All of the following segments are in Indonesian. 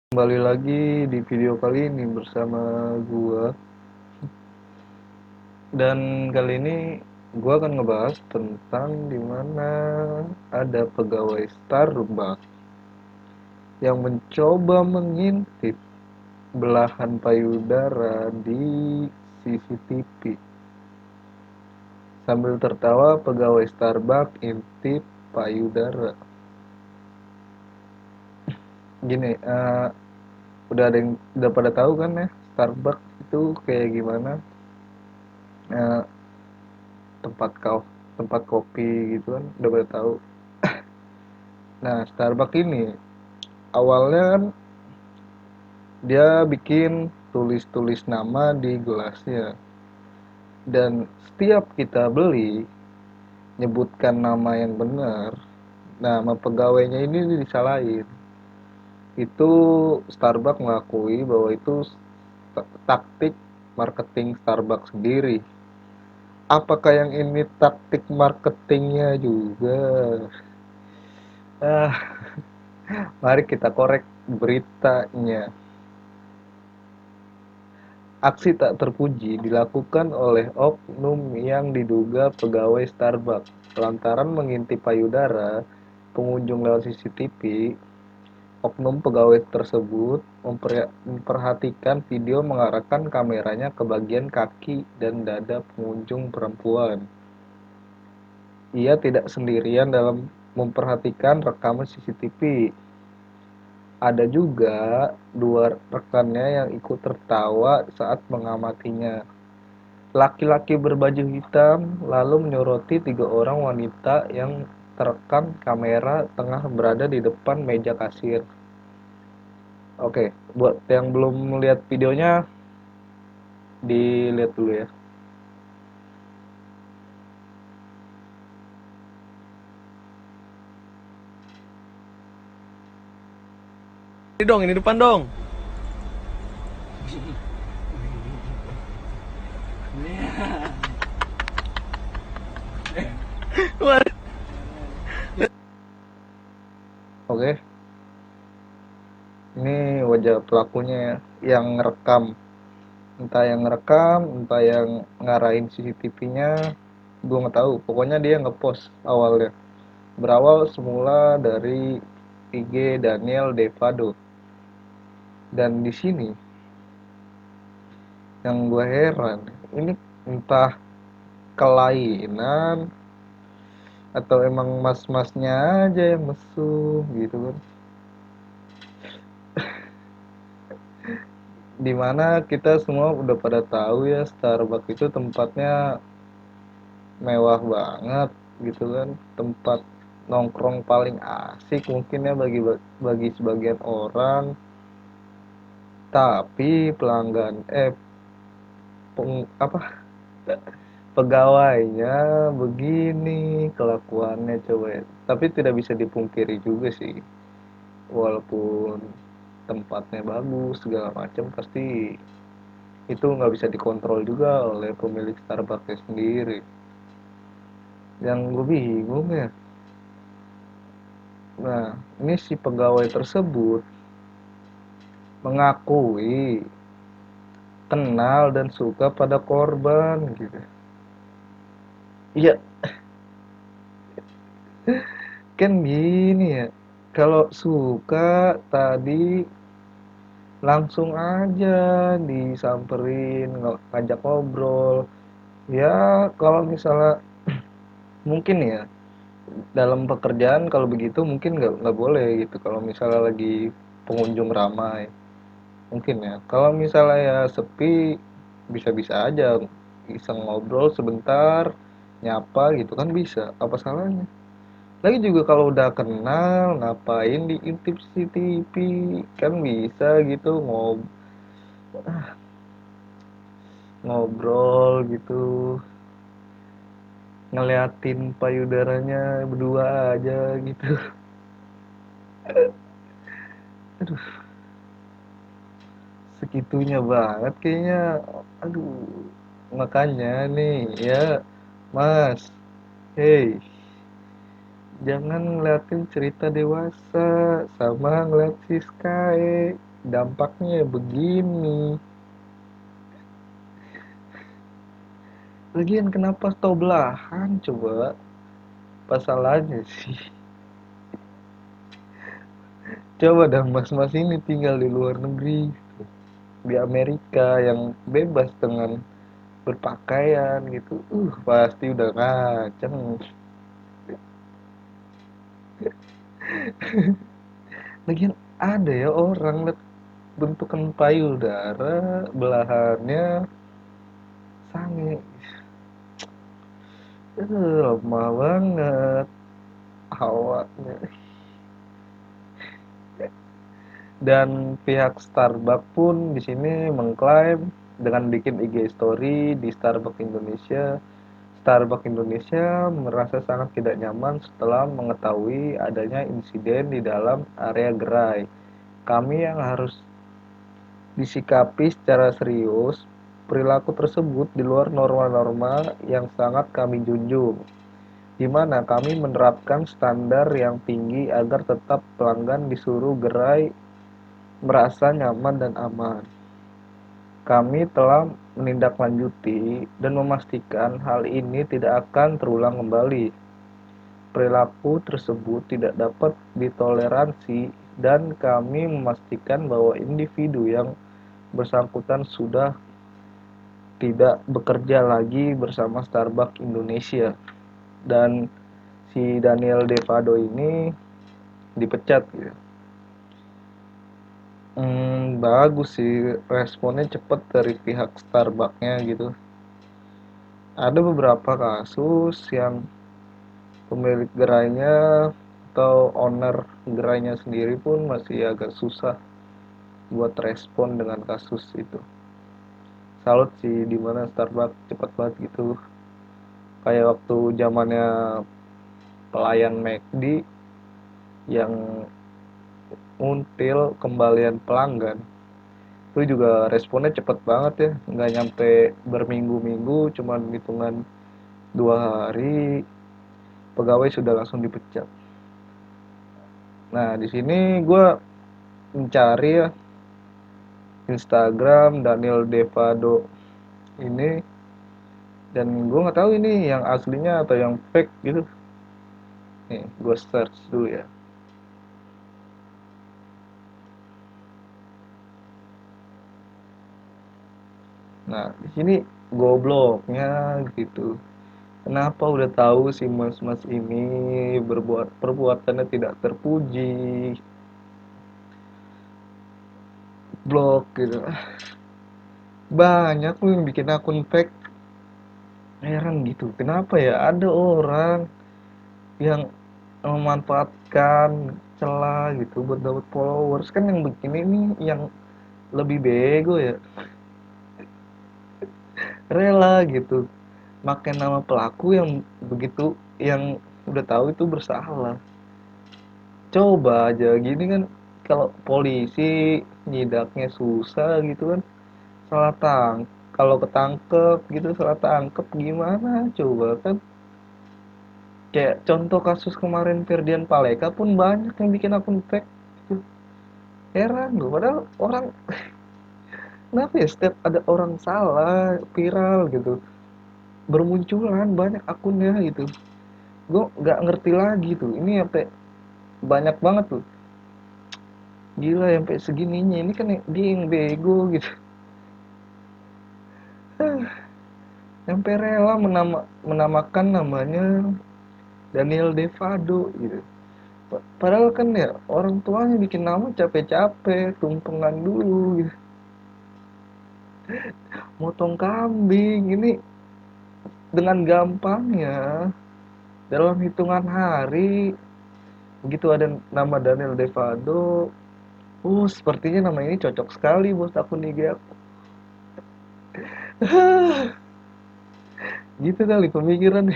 Kembali lagi di video kali ini bersama gua. Dan kali ini gua akan ngebahas tentang dimana ada pegawai Starbucks yang mencoba mengintip belahan payudara di CCTV. Sambil tertawa, pegawai Starbucks intip payudara. Gini, udah pada tahu kan ya Starbucks itu kayak gimana? Eh, tempat kopi gitu kan udah pada tahu. Nah, Starbucks ini awalnya kan dia bikin tulis-tulis nama di gelasnya, dan setiap kita beli nyebutkan nama yang benar, nama pegawainya ini disalahin. Itu Starbucks mengakui bahwa itu taktik marketing Starbucks sendiri. Apakah yang ini taktik marketingnya juga? Ah, mari kita korek beritanya. Aksi tak terpuji dilakukan oleh oknum yang diduga pegawai Starbucks lantaran mengintip payudara pengunjung lewat CCTV. Oknum pegawai tersebut memperhatikan video mengarahkan kameranya ke bagian kaki dan dada pengunjung perempuan. Ia tidak sendirian dalam memperhatikan rekaman CCTV. Ada juga dua rekannya yang ikut tertawa saat mengamatinya. Laki-laki berbaju hitam lalu menyoroti tiga orang wanita yang terekam kamera tengah berada di depan meja kasir. Oke, buat yang belum melihat videonya, dilihat dulu ya. Ini dong, ini depan dong. Oke, ini wajah pelakunya ya, yang ngerekam. Entah yang ngerekam, entah yang ngarahin CCTV-nya, gue nggak tahu. Pokoknya dia ngepost awalnya. Berawal semula dari IG Daniel Devado. Dan di sini yang gue heran, ini entah kelainan atau emang mas-masnya aja yang mesum gitu kan. Dimana kita semua udah pada tahu ya Starbucks itu tempatnya mewah banget gitu kan, tempat nongkrong paling asik mungkin ya bagi sebagian orang. Tapi pelanggan apa, pegawainya begini kelakuannya coba ya. Tapi tidak bisa dipungkiri juga sih, walaupun tempatnya bagus segala macam, pasti itu nggak bisa dikontrol juga oleh pemilik Starbucks sendiri. Yang gue bingung ya, nah ini si pegawai tersebut mengakui kenal dan suka pada korban gitu. Iya, kan gini ya, kalau suka tadi langsung aja disamperin, ngajak ngobrol. Ya kalau misalnya mungkin ya dalam pekerjaan kalau begitu mungkin nggak boleh gitu kalau misalnya lagi pengunjung ramai. Mungkin ya kalau misalnya ya sepi, bisa-bisa aja iseng ngobrol sebentar, nyapa gitu kan, bisa, apa salahnya. Lagi juga kalau udah kenal ngapain diintip CCTV, kan bisa gitu ngobrol gitu, ngeliatin payudaranya berdua aja gitu. Aduh, segitunya banget kayaknya. Aduh, makanya nih ya mas, hey, jangan ngeliatin cerita dewasa sama ngeliat Siskae Dampaknya ya begini. Lagian kenapa stop belahan coba? Pasalnya sih. Coba dah mas-mas ini tinggal di luar negeri, di Amerika yang bebas dengan berpakaian gitu. Pasti udah ngaceng. Lagian ada ya orang liat bentukan payudara belahannya sange. Lemah banget awaknya. Dan pihak Starbucks pun di sini mengklaim dengan bikin IG story di Starbucks Indonesia merasa sangat tidak nyaman setelah mengetahui adanya insiden di dalam area gerai. Kami yang harus disikapi secara serius, perilaku tersebut di luar norma-norma yang sangat kami junjung, di mana kami menerapkan standar yang tinggi agar tetap pelanggan disuruh gerai merasa nyaman dan aman. Kami telah menindaklanjuti dan memastikan hal ini tidak akan terulang kembali. Perilaku tersebut tidak dapat ditoleransi dan kami memastikan bahwa individu yang bersangkutan sudah tidak bekerja lagi bersama Starbucks Indonesia. Dan si Daniel Devado ini dipecat gitu. Bagus sih, responnya cepet dari pihak Starbucksnya gitu. Ada beberapa kasus yang pemilik gerainya atau owner gerainya sendiri pun masih agak susah buat respon dengan kasus itu. Salut sih dimana Starbucks cepet banget gitu. Kayak waktu zamannya pelayan McD yang nguntil kembalian pelanggan, itu juga responnya cepet banget ya, nggak nyampe berminggu-minggu, cuman hitungan 2 hari pegawai sudah langsung dipecat. Nah di sini gue mencari ya Instagram Daniel Devado ini, dan gue nggak tahu ini yang aslinya atau yang fake gitu. Nih gue search dulu ya. Nah di sini gobloknya gitu. Kenapa udah tahu si mas-mas ini berbuat perbuatannya tidak terpuji, blok gitu. Banyak lu yang bikin akun fake. Heran gitu. Kenapa ya ada orang yang memanfaatkan celah gitu buat dapat followers. Kan yang begini nih yang lebih bego ya. Rela gitu. Makai nama pelaku yang begitu, yang udah tahu itu bersalah. Coba aja gini kan, kalau polisi nyidaknya susah gitu kan, salah kalau ketangkep gitu salah tangkep gimana coba kan. Kayak contoh kasus kemarin Ferdian Paleka pun banyak yang bikin akun fake gitu. Heran loh, padahal orang kenapa ya setiap ada orang salah viral gitu bermunculan banyak akunnya gitu. Gue nggak ngerti lagi tuh ini sampai banyak banget tuh, gila sampai segininya. Ini kan dia yang bego gitu. Sampai rela menamakan namanya Daniel Devado gitu. Padahal kan ya orang tuanya bikin nama capek-capek, tumpengan dulu gitu. Motong kambing ini dengan gampangnya dalam hitungan hari, begitu ada nama Daniel Devado, sepertinya nama ini cocok sekali buat akun IG aku. Gitu kali pemikiran.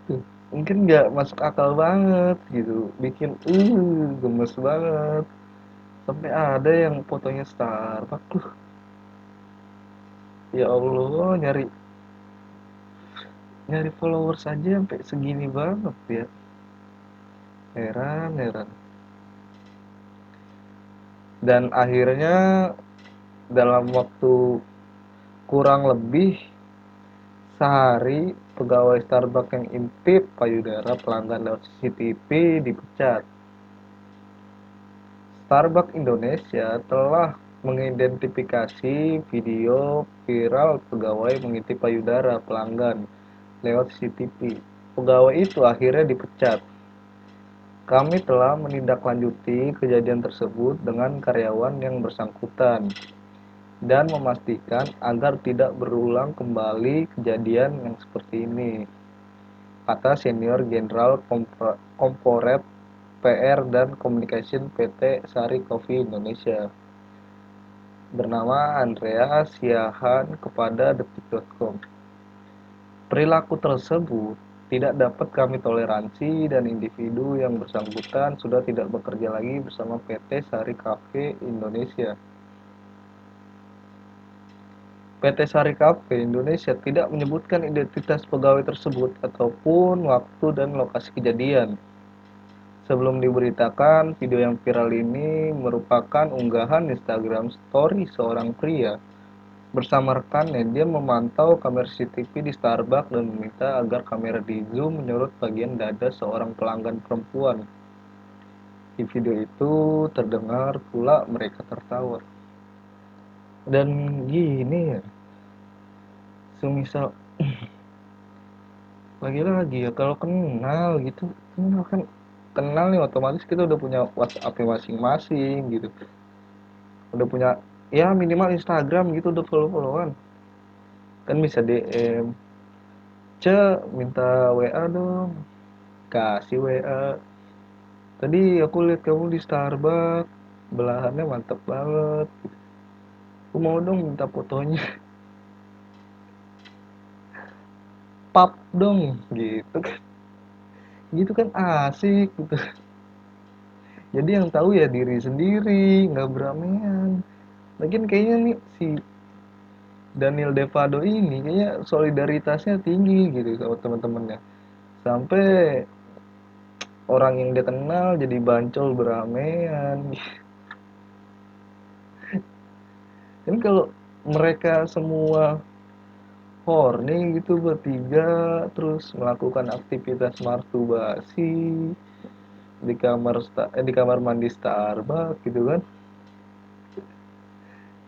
Tuh, mungkin nggak masuk akal banget gitu, bikin gemes banget. Sampai ada yang fotonya Starbucks tuh, ya Allah, nyari nyari followers aja sampai segini banget ya. Heran heran. Dan akhirnya dalam waktu kurang lebih sehari, pegawai Starbucks yang intip payudara pelanggan lewat CCTV dipecat. Starbucks Indonesia telah mengidentifikasi video viral pegawai mengintip payudara pelanggan lewat CCTV. Pegawai itu akhirnya dipecat. Kami telah menindaklanjuti kejadian tersebut dengan karyawan yang bersangkutan dan memastikan agar tidak berulang kembali kejadian yang seperti ini, kata Senior General Corporate PR dan Communication PT Sari Coffee Indonesia, bernama Andrea Siahan kepada detik.com. Perilaku tersebut tidak dapat kami toleransi dan individu yang bersangkutan sudah tidak bekerja lagi bersama PT Sari Cafe Indonesia. PT Sari Cafe Indonesia tidak menyebutkan identitas pegawai tersebut ataupun waktu dan lokasi kejadian. Sebelum diberitakan, video yang viral ini merupakan unggahan Instagram Story seorang pria. Bersama rekannya, dia memantau kamera CCTV di Starbucks dan meminta agar kamera di zoom menyorot bagian dada seorang pelanggan perempuan. Di video itu terdengar pula mereka tertawa. Dan gini ya, semisal lagi-lagi ya kalau kenal gitu, kan kenal nih otomatis kita udah punya WhatsApp masing-masing gitu. Udah punya ya minimal Instagram gitu, udah follow-followan. Kan bisa DM, minta WA dong. Kasih WA. Tadi aku lihat kamu di Starbucks, belahannya mantep banget. Aku mau dong minta fotonya. Pap dong, gitu kan. Gitu kan asik gitu. Jadi yang tahu ya diri sendiri, nggak beramean. Lagian kayaknya nih si Daniel Devado ini kayaknya solidaritasnya tinggi gitu sama teman-temannya. Sampai orang yang dia kenal jadi bancol beramean. Kan kalau mereka semua horny gitu bertiga terus melakukan aktivitas masturbasi di kamar mandi Starbucks gitu kan,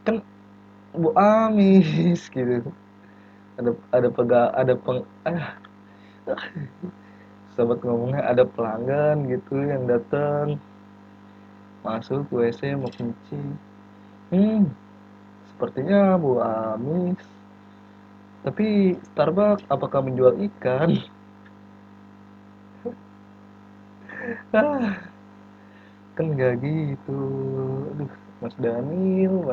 kan bu amis gitu. Ada ada sobat ngomongnya ada pelanggan gitu yang datang masuk ke WC mau kencing. hmm Sepertinya bu amis, tapi Starbucks apakah menjual ikan? Ah, kan nggak gitu. Aduh, Mas Daniel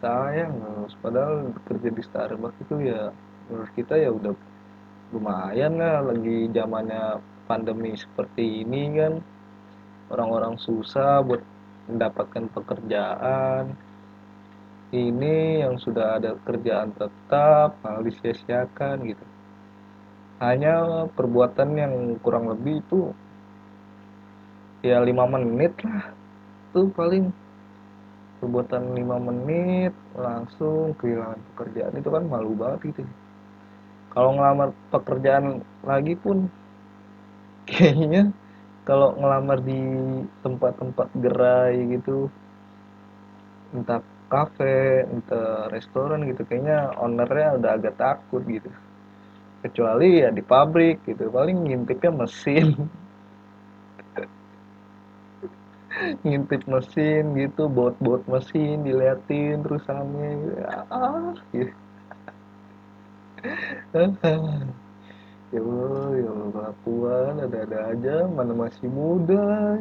sayang Mas, padahal kerja di Starbucks itu ya menurut kita ya udah lumayan lah, lagi zamannya pandemi seperti ini kan, orang-orang susah buat mendapatkan pekerjaan. Ini yang sudah ada kerjaan tetap malah disia-siakan gitu, hanya perbuatan yang kurang lebih itu ya 5 menit lah, tuh paling perbuatan 5 menit langsung kehilangan pekerjaan, itu kan malu banget gitu. Kalau ngelamar pekerjaan lagi pun kayaknya kalau ngelamar di tempat-tempat gerai gitu, entah kafe entah restoran gitu, kayaknya ownernya udah agak takut gitu. Kecuali ya di pabrik gitu, paling ngintipnya mesin. Ngintip mesin gitu, bot mesin diliatin terusannya gitu. Gitu. Ya Allah, ya Allah, kelakuan ada-ada aja, mana masih muda.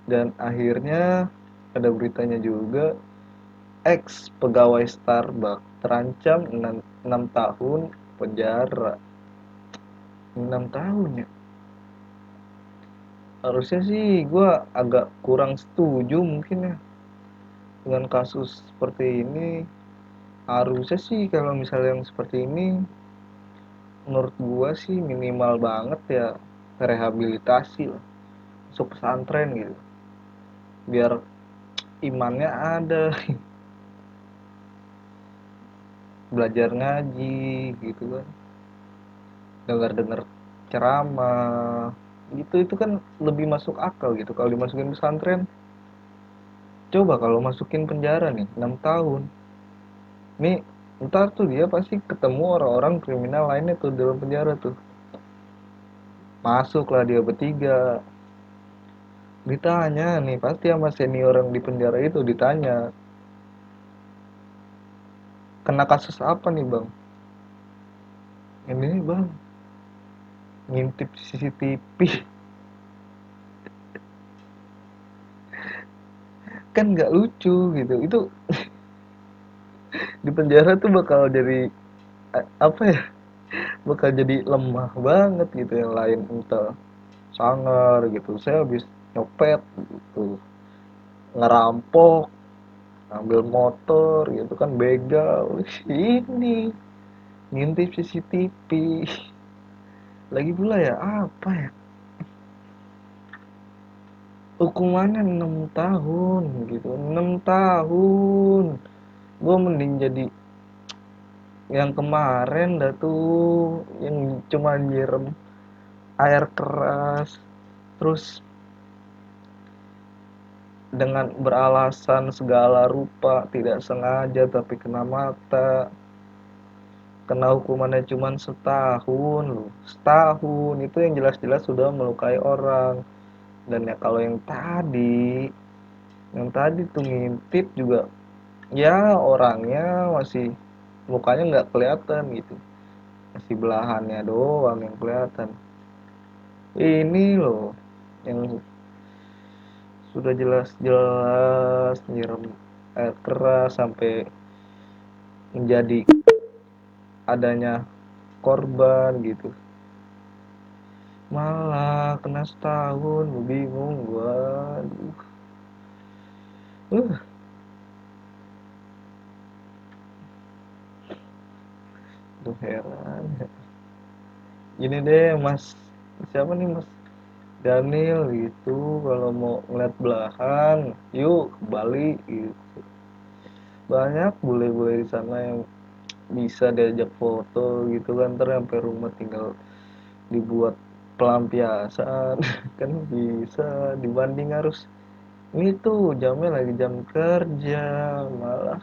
Dan akhirnya ada beritanya juga, ex pegawai Starbucks terancam 6 tahun penjara. 6 tahun ya. Harusnya sih gue agak kurang setuju mungkin ya dengan kasus seperti ini. Harusnya sih kalau misalnya yang seperti ini menurut gue sih minimal banget ya rehabilitasi lah, masuk pesantren gitu, biar imannya ada. Belajar ngaji gitu kan, dengar-dengar ceramah itu kan lebih masuk akal gitu kalau dimasukin pesantren. Coba kalau masukin penjara nih 6 tahun, nih ntar tuh dia pasti ketemu orang-orang kriminal lainnya tuh dalam penjara tuh, masuklah dia bertiga, ditanya nih pasti sama senior yang di penjara itu, ditanya kena kasus apa nih bang, ini nih bang, ngintip CCTV. Kan nggak lucu gitu itu. Di penjara tuh bakal jadi apa ya, bakal jadi lemah banget gitu, yang lain entah sangar gitu, saya habis nyopet gitu, ngerampok, ngambil motor gitu kan, begal, ini ngintip CCTV. Lagi pula ya apa ya, hukumannya 6 tahun gitu, 6 tahun. Gue mending jadi yang kemarin dah tuh, yang cuma nyiram air keras, terus dengan beralasan segala rupa tidak sengaja tapi kena mata, kena hukumannya cuma setahun loh, setahun itu yang jelas-jelas sudah melukai orang. Dan ya kalau yang tadi tuh ngintip juga, ya orangnya masih, mukanya nggak kelihatan gitu, masih belahannya doang yang kelihatan. Ini loh yang sudah jelas-jelas nyiram air keras sampai menjadi adanya korban gitu, malah kena setahun, bingung gua. uh Tuh heran. Ini deh mas, siapa nih, mas Daniel gitu, kalau mau ngeliat belahan yuk ke Bali gitu, banyak bule-bule di sana yang bisa diajak foto gitu kan, ntar sampai rumah tinggal dibuat pelampiasan. Kan bisa, dibanding harus ini tuh jamnya lagi jam kerja, malah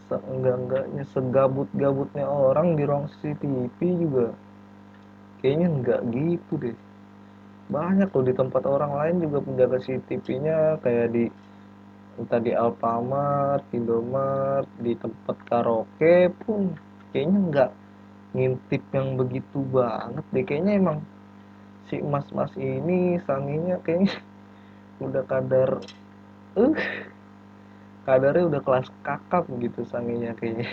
seenggak-enggaknya segabut-gabutnya orang di ruang CCTV juga kayaknya enggak gitu deh. Banyak loh di tempat orang lain juga penjaga CCTV-nya, kayak di entah di Alfamart, Indomart, di tempat karaoke pun kayaknya enggak ngintip yang begitu banget deh. Kayaknya emang si mas-mas ini sanginya kayaknya udah uh kadarnya udah kelas kakap gitu sanginya kayaknya.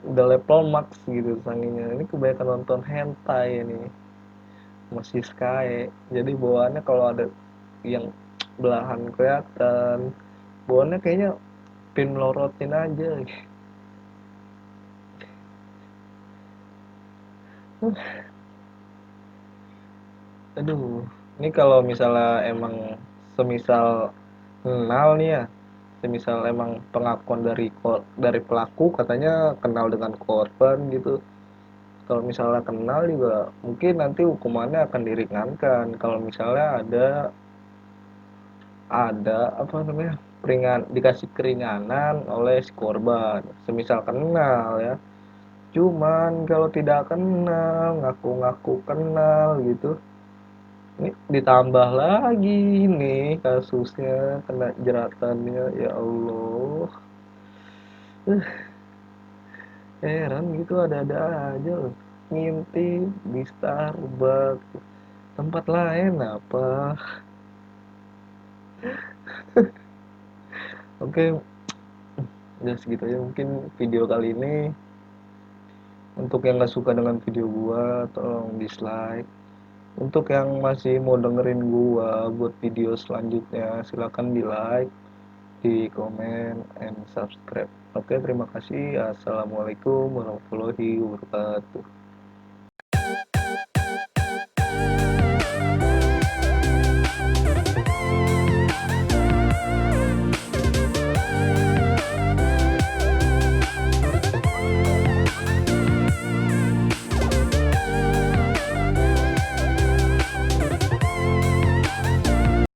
Udah level max gitu sanginya, ini kebanyakan nonton hentai ini, masih sky, jadi bawaannya kalau ada yang belahan kelihatan, bawaannya kayaknya pin melorotin aja. Aduh, ini kalau misalnya emang semisal kenal nih ya, semisal emang pengakuan dari pelaku katanya kenal dengan korban gitu. Kalau misalnya kenal juga mungkin nanti hukumannya akan diringankan. Kalau misalnya ada apa namanya, dikasih keringanan oleh si korban, semisal kenal ya. Cuman kalau tidak kenal, ngaku-ngaku kenal gitu, ini ditambah lagi nih kasusnya, kena jeratannya, ya Allah. Heran gitu, ada-ada aja loh ngintip di Starbucks, tempat lain apa. Oke, udah segitu aja mungkin video kali ini. Untuk yang gak suka dengan video gua tolong dislike. Untuk yang masih mau dengerin gua buat video selanjutnya, silahkan di like, di komen, and subscribe. Oke, terima kasih. Assalamualaikum warahmatullahi wabarakatuh.